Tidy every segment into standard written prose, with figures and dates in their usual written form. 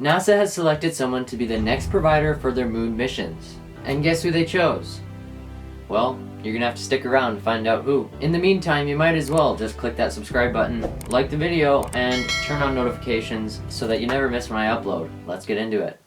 NASA has selected someone to be the next provider for their moon missions. And guess who they chose? Well, you're gonna have to stick around and find out who. In the meantime, you might as well just click that subscribe button, like the video, and turn on notifications so that you never miss when I upload. Let's get into it.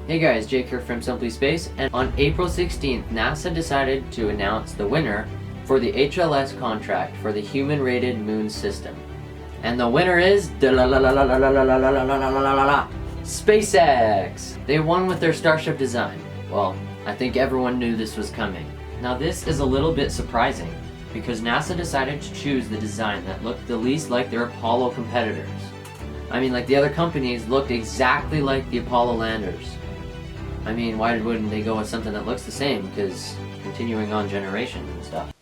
Hey guys, Jake here from Simply Space, and on April 16th, NASA decided to announce the winner for the HLS contract for the human-rated moon system. And the winner is SpaceX! They won with their Starship design. Well, I think everyone knew this was coming. Now this is a little bit surprising, because NASA decided to choose the design that looked the least like their Apollo competitors. I mean, like the other companies looked exactly like the Apollo landers. I mean, why wouldn't they go with something that looks the same? Because continuing on generations and stuff.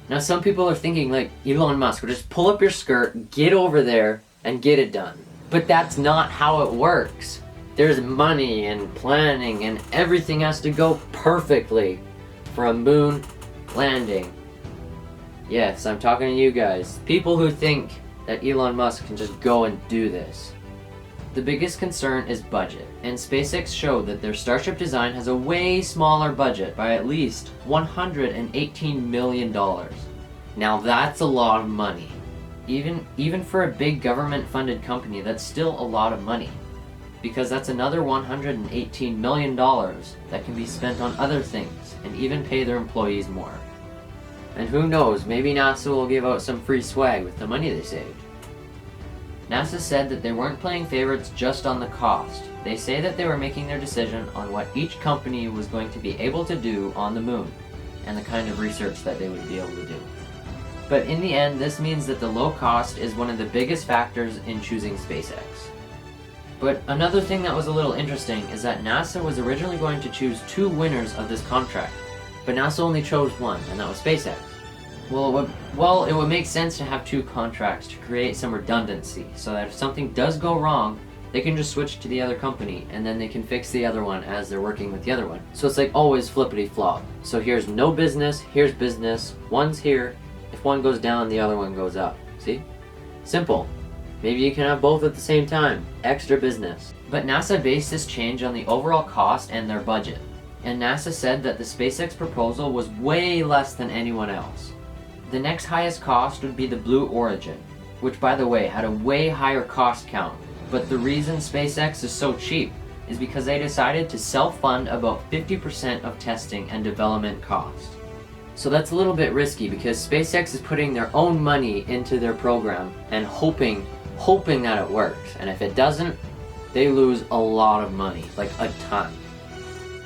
Now some people are thinking like Elon Musk would just pull up your skirt, get over there, and get it done. But that's not how it works. There's money and planning and everything has to go perfectly for a moon landing. Yes, I'm talking to you guys. People who think that Elon Musk can just go and do this. The biggest concern is budget, and SpaceX showed that their Starship design has a way smaller budget by at least $118 million. Now that's a lot of money. Even for a big government-funded company, that's still a lot of money. Because that's another $118 million that can be spent on other things, and even pay their employees more. And who knows, maybe NASA will give out some free swag with the money they saved. NASA said that they weren't playing favorites just on the cost. They say that they were making their decision on what each company was going to be able to do on the moon, and the kind of research that they would be able to do. But in the end, this means that the low cost is one of the biggest factors in choosing SpaceX. But another thing that was a little interesting is that NASA was originally going to choose 2 winners of this contract, but NASA only chose one, and that was SpaceX. Well, it would make sense to have 2 contracts to create some redundancy, so that if something does go wrong, they can just switch to the other company, and then they can fix the other one as they're working with the other one. So it's like always flippity-flop. So here's no business, here's business, one's here, if one goes down, the other one goes up. See? Simple. Maybe you can have both at the same time. Extra business. But NASA based this change on the overall cost and their budget. And NASA said that the SpaceX proposal was way less than anyone else. The next highest cost would be the Blue Origin, which by the way had a way higher cost count. But the reason SpaceX is so cheap is because they decided to self-fund about 50% of testing and development cost. So that's a little bit risky because SpaceX is putting their own money into their program and hoping that it works. And if it doesn't, they lose a lot of money, like a ton.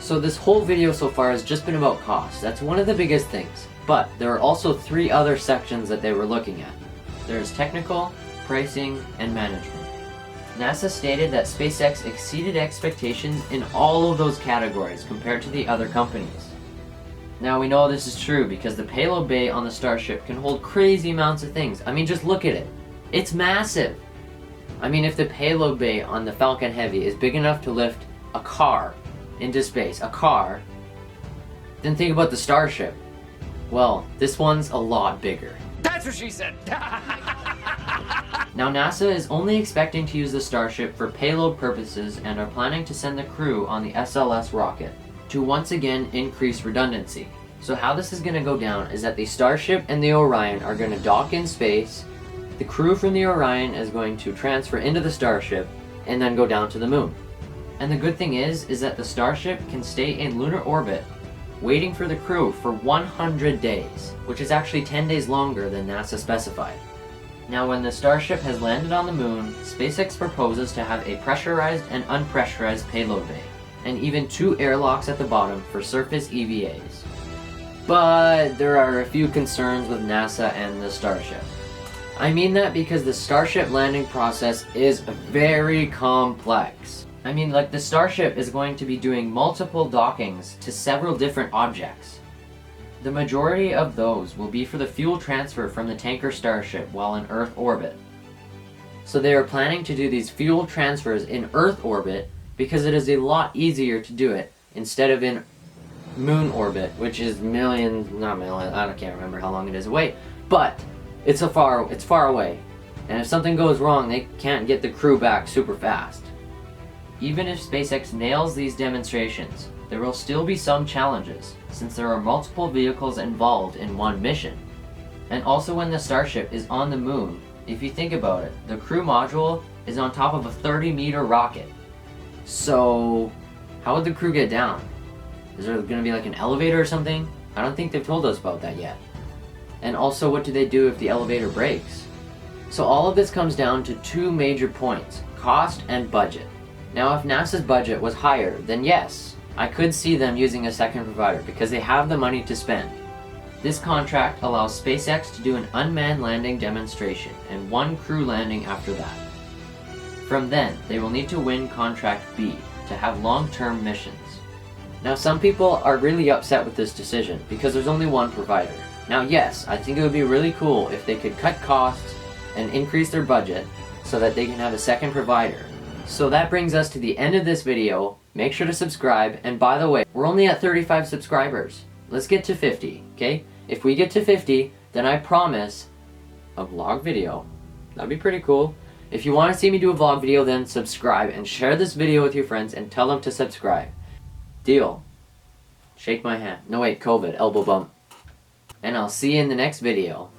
So this whole video so far has just been about cost. That's one of the biggest things. But there are also 3 other sections that they were looking at. There's technical, pricing, and management. NASA stated that SpaceX exceeded expectations in all of those categories compared to the other companies. Now we know this is true because the payload bay on the Starship can hold crazy amounts of things. I mean, just look at it. It's massive. I mean, if the payload bay on the Falcon Heavy is big enough to lift a car into space, then think about the Starship. Well, this one's a lot bigger. That's what she said! Now NASA is only expecting to use the Starship for payload purposes and are planning to send the crew on the SLS rocket to once again increase redundancy. So how this is going to go down is that the Starship and the Orion are going to dock in space, the crew from the Orion is going to transfer into the Starship, and then go down to the moon. And the good thing is that the Starship can stay in lunar orbit waiting for the crew for 100 days, which is actually 10 days longer than NASA specified. Now when the Starship has landed on the moon, SpaceX proposes to have a pressurized and unpressurized payload bay, and even 2 airlocks at the bottom for surface EVAs. But there are a few concerns with NASA and the Starship. I mean that because the Starship landing process is very complex. I mean, like, the Starship is going to be doing multiple dockings to several different objects. The majority of those will be for the fuel transfer from the tanker Starship while in Earth orbit. So they are planning to do these fuel transfers in Earth orbit because it is a lot easier to do it instead of in moon orbit, which is millions, not millions, I can't remember how long it is away, but it's far away. And if something goes wrong, they can't get the crew back super fast. Even if SpaceX nails these demonstrations, there will still be some challenges, since there are multiple vehicles involved in one mission. And also when the Starship is on the moon, if you think about it, the crew module is on top of a 30-meter rocket. So, how would the crew get down? Is there going to be like an elevator or something? I don't think they've told us about that yet. And also, what do they do if the elevator breaks? So all of this comes down to two major points, cost and budget. Now if NASA's budget was higher, then yes, I could see them using a second provider because they have the money to spend. This contract allows SpaceX to do an unmanned landing demonstration and one crew landing after that. From then, they will need to win Contract B to have long-term missions. Now some people are really upset with this decision because there's only one provider. Now yes, I think it would be really cool if they could cut costs and increase their budget so that they can have a second provider. So that brings us to the end of this video. Make sure to subscribe, and by the way, we're only at 35 subscribers. Let's get to 50, okay? If we get to 50, then I promise a vlog video. That'd be pretty cool. If you want to see me do a vlog video, then subscribe and share this video with your friends and tell them to subscribe. Deal. Shake my hand. No wait, COVID, elbow bump. And I'll see you in the next video.